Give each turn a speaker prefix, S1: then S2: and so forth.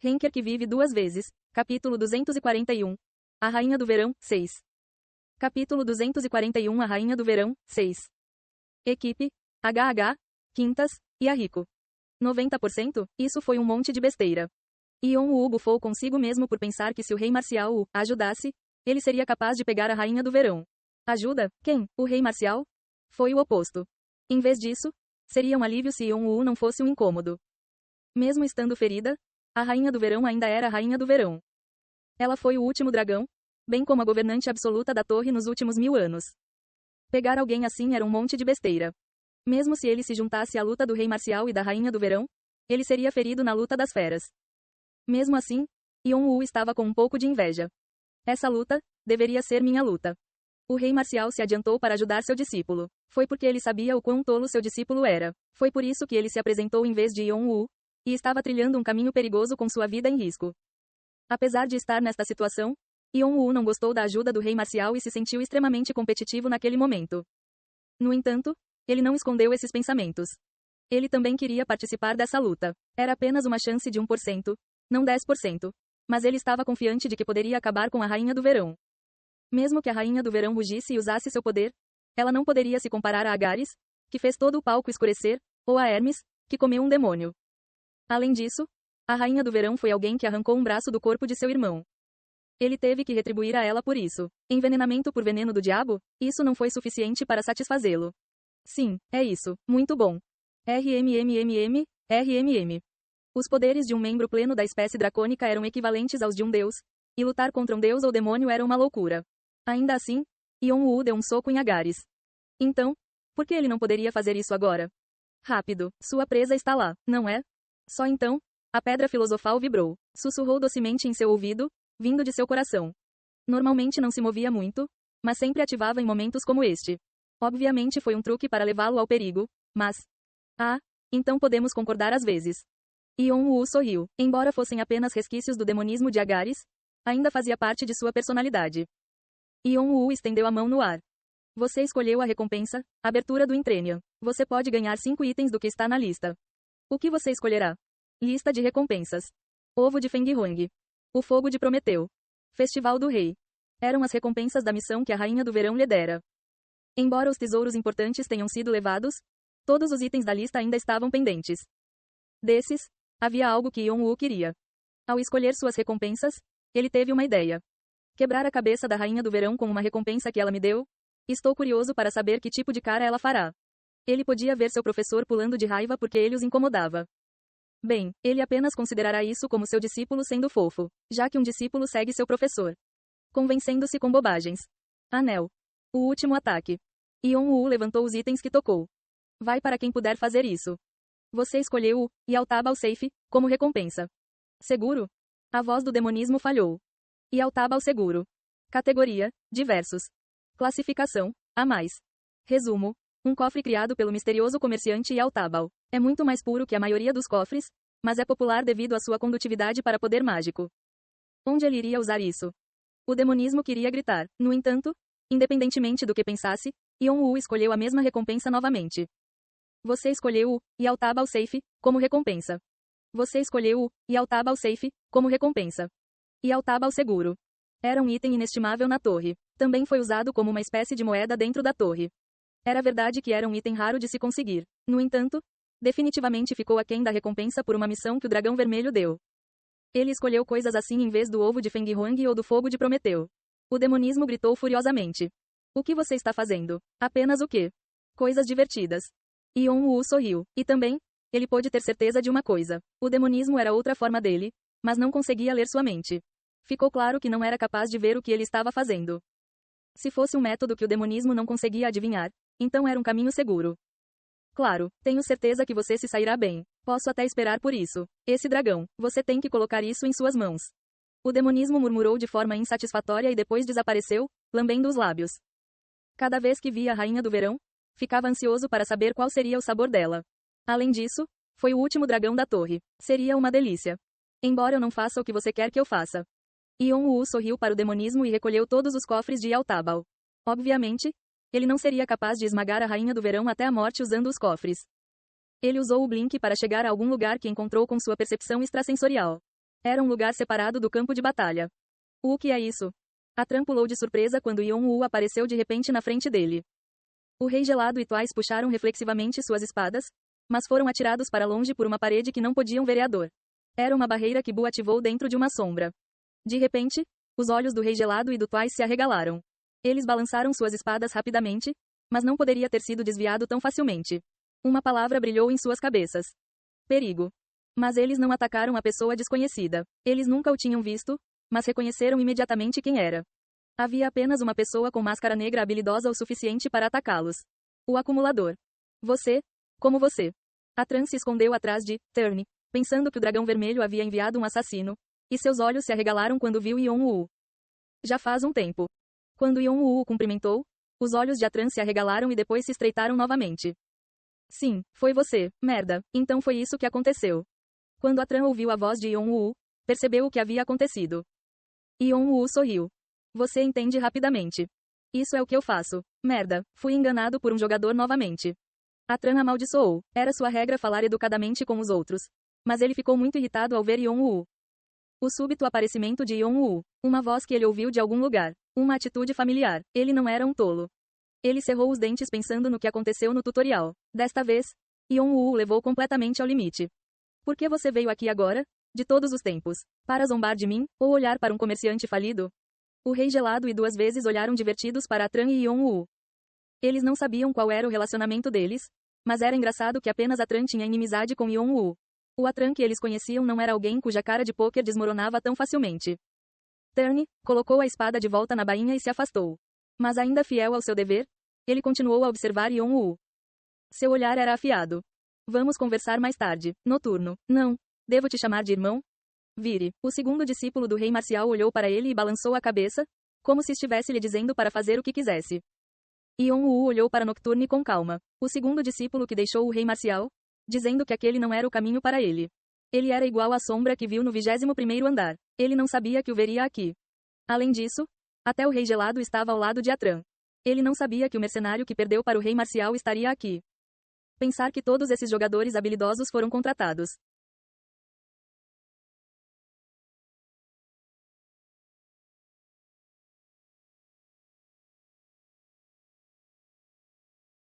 S1: Henker que vive duas vezes. Capítulo 241. A Rainha do Verão, 6. Capítulo 241 A Rainha do Verão, 6. Equipe, HH, Quintas, e a Rico. 90%? Isso foi um monte de besteira. Yon-woo bufou consigo mesmo por pensar que se o rei marcial o ajudasse, ele seria capaz de pegar a Rainha do Verão. Ajuda? Quem? O rei marcial? Foi o oposto. Em vez disso, seria um alívio se Yon-woo não fosse um incômodo. Mesmo estando ferida, a Rainha do Verão ainda era a Rainha do Verão. Ela foi o último dragão, bem como a governante absoluta da torre nos últimos 1000 anos. Pegar alguém assim era um monte de besteira. Mesmo se ele se juntasse à luta do rei marcial e da Rainha do Verão, ele seria ferido na luta das feras. Mesmo assim, Yon-woo estava com um pouco de inveja. Essa luta deveria ser minha luta. O rei marcial se adiantou para ajudar seu discípulo. Foi porque ele sabia o quão tolo seu discípulo era. Foi por isso que ele se apresentou em vez de Yon-woo, e estava trilhando um caminho perigoso com sua vida em risco. Apesar de estar nesta situação, Yon-woo não gostou da ajuda do rei marcial e se sentiu extremamente competitivo naquele momento. No entanto, ele não escondeu esses pensamentos. Ele também queria participar dessa luta. Era apenas uma chance de 1%, não 10%. Mas ele estava confiante de que poderia acabar com a Rainha do Verão. Mesmo que a Rainha do Verão rugisse e usasse seu poder, ela não poderia se comparar a Agares, que fez todo o palco escurecer, ou a Hermes, que comeu um demônio. Além disso, a Rainha do Verão foi alguém que arrancou um braço do corpo de seu irmão. Ele teve que retribuir a ela por isso. Envenenamento por veneno do diabo? Isso não foi suficiente para satisfazê-lo. Sim, é isso. Muito bom. RMMMM. Os poderes de um membro pleno da espécie dracônica eram equivalentes aos de um deus, e lutar contra um deus ou demônio era uma loucura. Ainda assim, Yon-woo deu um soco em Agares. Então, por que ele não poderia fazer isso agora? Rápido, sua presa está lá, não é? Só então, a pedra filosofal vibrou. Sussurrou docemente em seu ouvido, vindo de seu coração. Normalmente não se movia muito, mas sempre ativava em momentos como este. Obviamente foi um truque para levá-lo ao perigo, mas... Ah, então podemos concordar às vezes. Yon-woo sorriu. Embora fossem apenas resquícios do demonismo de Agares, ainda fazia parte de sua personalidade. Yon-woo estendeu a mão no ar. Você escolheu a recompensa, abertura do Intrênio. Você pode ganhar 5 itens do que está na lista. O que você escolherá? Lista de recompensas. Ovo de Fenghong. O fogo de Prometeu. Festival do Rei. Eram as recompensas da missão que a Rainha do Verão lhe dera. Embora os tesouros importantes tenham sido levados, todos os itens da lista ainda estavam pendentes. Desses, havia algo que Yon-woo queria. Ao escolher suas recompensas, ele teve uma ideia. Quebrar a cabeça da Rainha do Verão com uma recompensa que ela me deu? Estou curioso para saber que tipo de cara ela fará. Ele podia ver seu professor pulando de raiva porque ele os incomodava. Bem, ele apenas considerará isso como seu discípulo sendo fofo, já que um discípulo segue seu professor. Convencendo-se com bobagens. Anel. O último ataque. Yon-woo levantou os itens que tocou. Vai para quem puder fazer isso. Você escolheu o Yaltaba Safe como recompensa. Seguro? A voz do demonismo falhou. Yaltaba seguro. Categoria: diversos. Classificação: A+. Resumo: um cofre criado pelo misterioso comerciante Yaltaba. É muito mais puro que a maioria dos cofres, mas é popular devido à sua condutividade para poder mágico. Onde ele iria usar isso? O demonismo queria gritar. No entanto, independentemente do que pensasse, Yon-woo escolheu a mesma recompensa novamente. Você escolheu o Yaltaba Safe como recompensa. Você escolheu o Yaltaba Safe como recompensa. Yaltaba seguro. Era um item inestimável na torre. Também foi usado como uma espécie de moeda dentro da torre. Era verdade que era um item raro de se conseguir. No entanto, definitivamente ficou aquém da recompensa por uma missão que o Dragão Vermelho deu. Ele escolheu coisas assim em vez do ovo de Fenghong ou do fogo de Prometeu. O demonismo gritou furiosamente. O que você está fazendo? Apenas o quê? Coisas divertidas. Yon-woo sorriu. E também, ele pôde ter certeza de uma coisa. O demonismo era outra forma dele, mas não conseguia ler sua mente. Ficou claro que não era capaz de ver o que ele estava fazendo. Se fosse um método que o demonismo não conseguia adivinhar, então era um caminho seguro. Claro, tenho certeza que você se sairá bem. Posso até esperar por isso. Esse dragão, você tem que colocar isso em suas mãos. O demonismo murmurou de forma insatisfatória e depois desapareceu, lambendo os lábios. Cada vez que via a Rainha do Verão, ficava ansioso para saber qual seria o sabor dela. Além disso, foi o último dragão da torre. Seria uma delícia. Embora eu não faça o que você quer que eu faça. Yon-woo sorriu para o demonismo e recolheu todos os cofres de Yaltaba. Obviamente, ele não seria capaz de esmagar a Rainha do Verão até a morte usando os cofres. Ele usou o Blink para chegar a algum lugar que encontrou com sua percepção extrasensorial. Era um lugar separado do campo de batalha. O que é isso? Atran pulou de surpresa quando Yon-Woo apareceu de repente na frente dele. O Rei Gelado e Twice puxaram reflexivamente suas espadas, mas foram atirados para longe por uma parede que não podiam vereador. Era uma barreira que Bu ativou dentro de uma sombra. De repente, os olhos do Rei Gelado e do Twice se arregalaram. Eles balançaram suas espadas rapidamente, mas não poderia ter sido desviado tão facilmente. Uma palavra brilhou em suas cabeças. Perigo. Mas eles não atacaram a pessoa desconhecida. Eles nunca o tinham visto, mas reconheceram imediatamente quem era. Havia apenas uma pessoa com máscara negra habilidosa o suficiente para atacá-los. O acumulador. Você? Como você? Atran se escondeu atrás de Turn, pensando que o dragão vermelho havia enviado um assassino, e seus olhos se arregalaram quando viu Yon-Woo. Já faz um tempo. Quando Yon-Woo o cumprimentou, os olhos de Atran se arregalaram e depois se estreitaram novamente. Sim, foi você, merda, então foi isso que aconteceu. Quando Atran ouviu a voz de Yon-Woo, percebeu o que havia acontecido. Yon-Woo sorriu. Você entende rapidamente. Isso é o que eu faço. Merda, fui enganado por um jogador novamente. Atran amaldiçoou. Era sua regra falar educadamente com os outros. Mas ele ficou muito irritado ao ver Yon-Woo. O súbito aparecimento de Yon-Woo. Uma voz que ele ouviu de algum lugar. Uma atitude familiar. Ele não era um tolo. Ele cerrou os dentes pensando no que aconteceu no tutorial. Desta vez, Yon-Woo o levou completamente ao limite. Por que você veio aqui agora? De todos os tempos. Para zombar de mim, ou olhar para um comerciante falido? O Rei Gelado e duas vezes olharam divertidos para Atran e Yon-Woo. Eles não sabiam qual era o relacionamento deles, mas era engraçado que apenas Atran tinha inimizade com Yon-Woo. O Atran que eles conheciam não era alguém cuja cara de pôquer desmoronava tão facilmente. Turn colocou a espada de volta na bainha e se afastou. Mas ainda fiel ao seu dever, ele continuou a observar Yon-Woo. Seu olhar era afiado. Vamos conversar mais tarde, noturno. Não. Devo te chamar de irmão? Vire. O segundo discípulo do rei marcial olhou para ele e balançou a cabeça, como se estivesse lhe dizendo para fazer o que quisesse. Yon-Woo olhou para Nocturne com calma. O segundo discípulo que deixou o rei marcial, dizendo que aquele não era o caminho para ele. Ele era igual à sombra que viu no 21º andar. Ele não sabia que o veria aqui. Além disso, até o Rei Gelado estava ao lado de Atran. Ele não sabia que o mercenário que perdeu para o rei marcial estaria aqui. Pensar que todos esses jogadores habilidosos foram contratados.